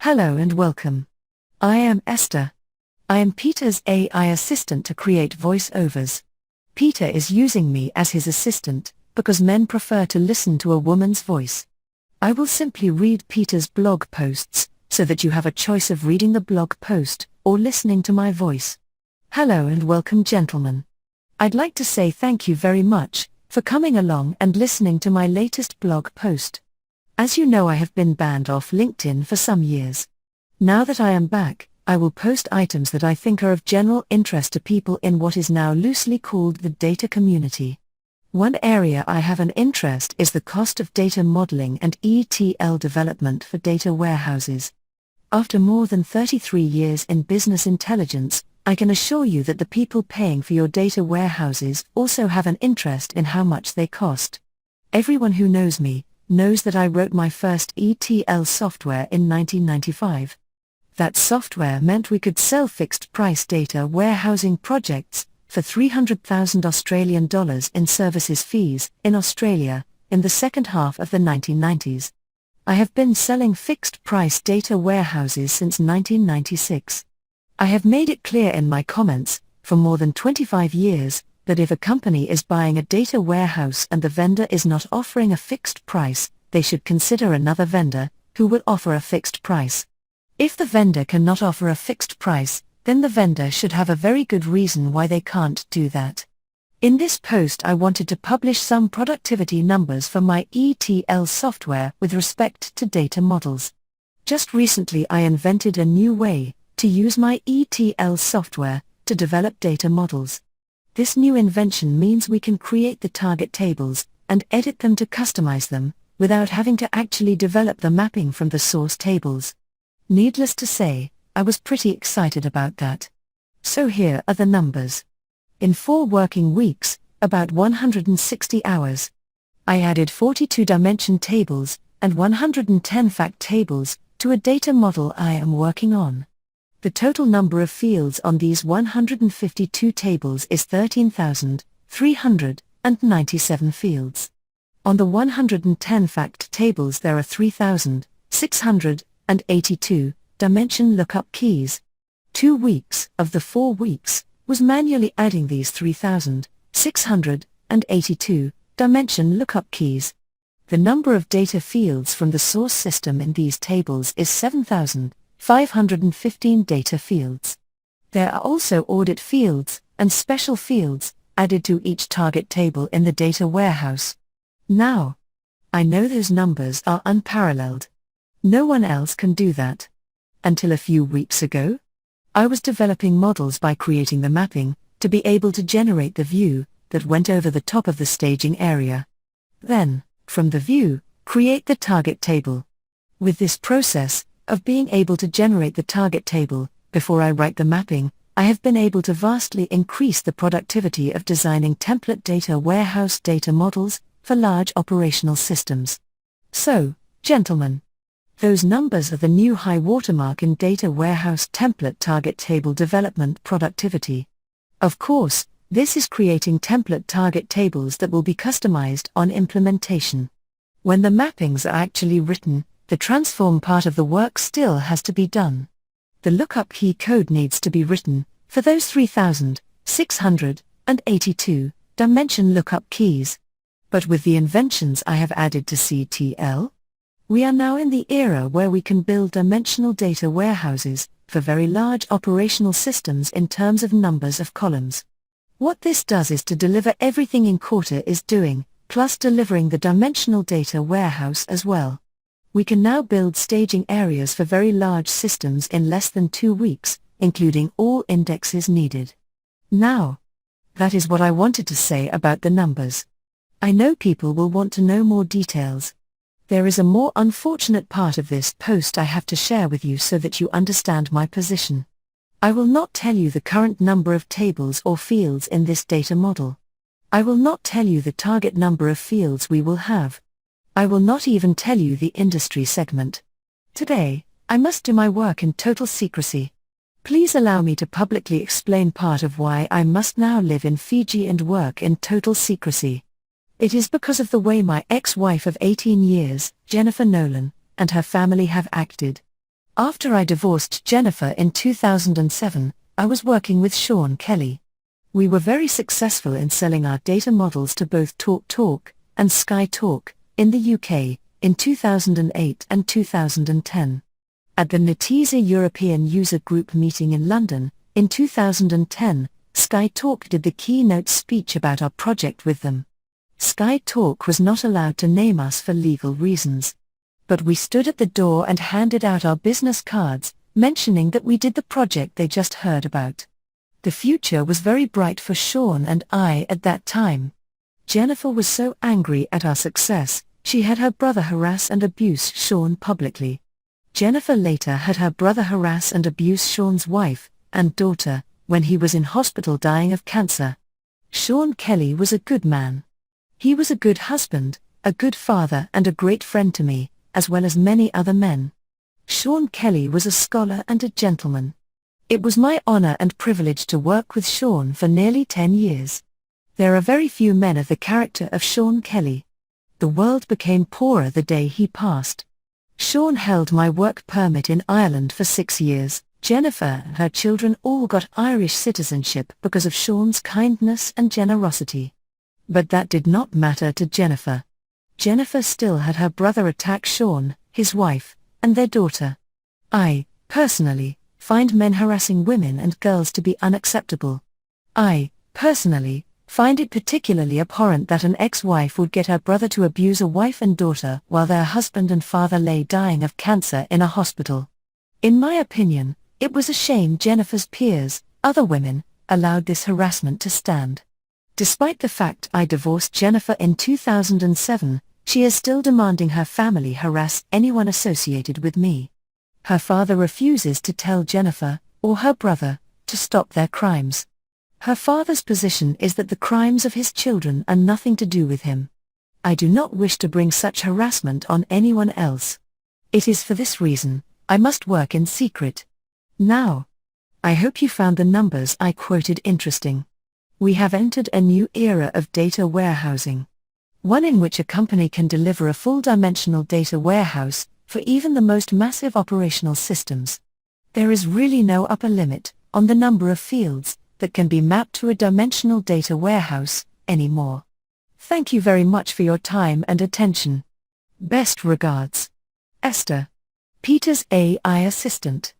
Hello and welcome. I am Esther. I am Peter's AI assistant to create voiceovers. Peter is using me as his assistant, because men prefer to listen to a woman's voice. I will simply read Peter's blog posts, so that you have a choice of reading the blog post, or listening to my voice. Hello and welcome, gentlemen. I'd like to say thank you very much for coming along and listening to my latest blog post. As you know, I have been banned off LinkedIn for some years. Now that I am back, I will post items that I think are of general interest to people in what is now loosely called the data community. One area I have an interest is the cost of data modeling and ETL development for data warehouses. After more than 33 years in business intelligence, I can assure you that the people paying for your data warehouses also have an interest in how much they cost. Everyone who knows me knows that I wrote my first ETL software in 1995. That software meant we could sell fixed-price data warehousing projects for $300,000 in services fees in Australia in the second half of the 1990s. I have been selling fixed-price data warehouses since 1996. I have made it clear in my comments, for more than 25 years, that if a company is buying a data warehouse and the vendor is not offering a fixed price, they should consider another vendor, who will offer a fixed price. If the vendor cannot offer a fixed price, then the vendor should have a very good reason why they can't do that. In this post I wanted to publish some productivity numbers for my ETL software with respect to data models. Just recently I invented a new way to use my ETL software to develop data models. This new invention means we can create the target tables and edit them to customize them, without having to actually develop the mapping from the source tables. Needless to say, I was pretty excited about that. So here are the numbers. In 4 working weeks, about 160 hours, I added 42 dimension tables and 110 fact tables to a data model I am working on. The total number of fields on these 152 tables is 13,397 fields. On the 110 fact tables there are 3,682 dimension lookup keys. 2 weeks of the 4 weeks was manually adding these 3,682 dimension lookup keys. The number of data fields from the source system in these tables is 7,515 data fields. There are also audit fields and special fields added to each target table in the data warehouse. Now, I know those numbers are unparalleled. No one else can do that. Until a few weeks ago, I was developing models by creating the mapping to be able to generate the view that went over the top of the staging area. Then, from the view, create the target table. With this process of being able to generate the target table before I write the mapping, I have been able to vastly increase the productivity of designing template data warehouse data models for large operational systems. So, gentlemen, those numbers are the new high watermark in data warehouse template target table development productivity. Of course, this is creating template target tables that will be customized on implementation. When the mappings are actually written, the transform part of the work still has to be done. The lookup key code needs to be written for those 3,682 dimension lookup keys. But with the inventions I have added to CTL, we are now in the era where we can build dimensional data warehouses for very large operational systems in terms of numbers of columns. What this does is to deliver everything Incorta is doing, plus delivering the dimensional data warehouse as well. We can now build staging areas for very large systems in less than 2 weeks, including all indexes needed. Now, that is what I wanted to say about the numbers. I know people will want to know more details. There is a more unfortunate part of this post I have to share with you so that you understand my position. I will not tell you the current number of tables or fields in this data model. I will not tell you the target number of fields we will have. I will not even tell you the industry segment. Today, I must do my work in total secrecy. Please allow me to publicly explain part of why I must now live in Fiji and work in total secrecy. It is because of the way my ex-wife of 18 years, Jennifer Nolan, and her family have acted. After I divorced Jennifer in 2007, I was working with Sean Kelly. We were very successful in selling our data models to both TalkTalk and Sky Talk in the UK in 2008 and 2010. At the Netezza European User Group meeting in London, in 2010, Sky Talk did the keynote speech about our project with them. Sky Talk was not allowed to name us for legal reasons. But we stood at the door and handed out our business cards, mentioning that we did the project they just heard about. The future was very bright for Sean and I at that time. Jennifer was so angry at our success, she had her brother harass and abuse Sean publicly. Jennifer later had her brother harass and abuse Sean's wife and daughter when he was in hospital dying of cancer. Sean Kelly was a good man. He was a good husband, a good father and a great friend to me, as well as many other men. Sean Kelly was a scholar and a gentleman. It was my honor and privilege to work with Sean for nearly 10 years. There are very few men of the character of Sean Kelly. The world became poorer the day he passed. Sean held my work permit in Ireland for 6 years. Jennifer and her children all got Irish citizenship because of Sean's kindness and generosity. But that did not matter to Jennifer. Jennifer still had her brother attack Sean, his wife, and their daughter. I, personally, find men harassing women and girls to be unacceptable. I, personally, find it particularly abhorrent that an ex-wife would get her brother to abuse a wife and daughter while their husband and father lay dying of cancer in a hospital. In my opinion, it was a shame Jennifer's peers, other women, allowed this harassment to stand. Despite the fact I divorced Jennifer in 2007, she is still demanding her family harass anyone associated with me. Her father refuses to tell Jennifer, or her brother, to stop their crimes. Her father's position is that the crimes of his children are nothing to do with him. I do not wish to bring such harassment on anyone else. It is for this reason, I must work in secret. Now, I hope you found the numbers I quoted interesting. We have entered a new era of data warehousing. One in which a company can deliver a full-dimensional data warehouse for even the most massive operational systems. There is really no upper limit on the number of fields that can be mapped to a dimensional data warehouse anymore. Thank you very much for your time and attention. Best regards. Esther, Peter's AI assistant.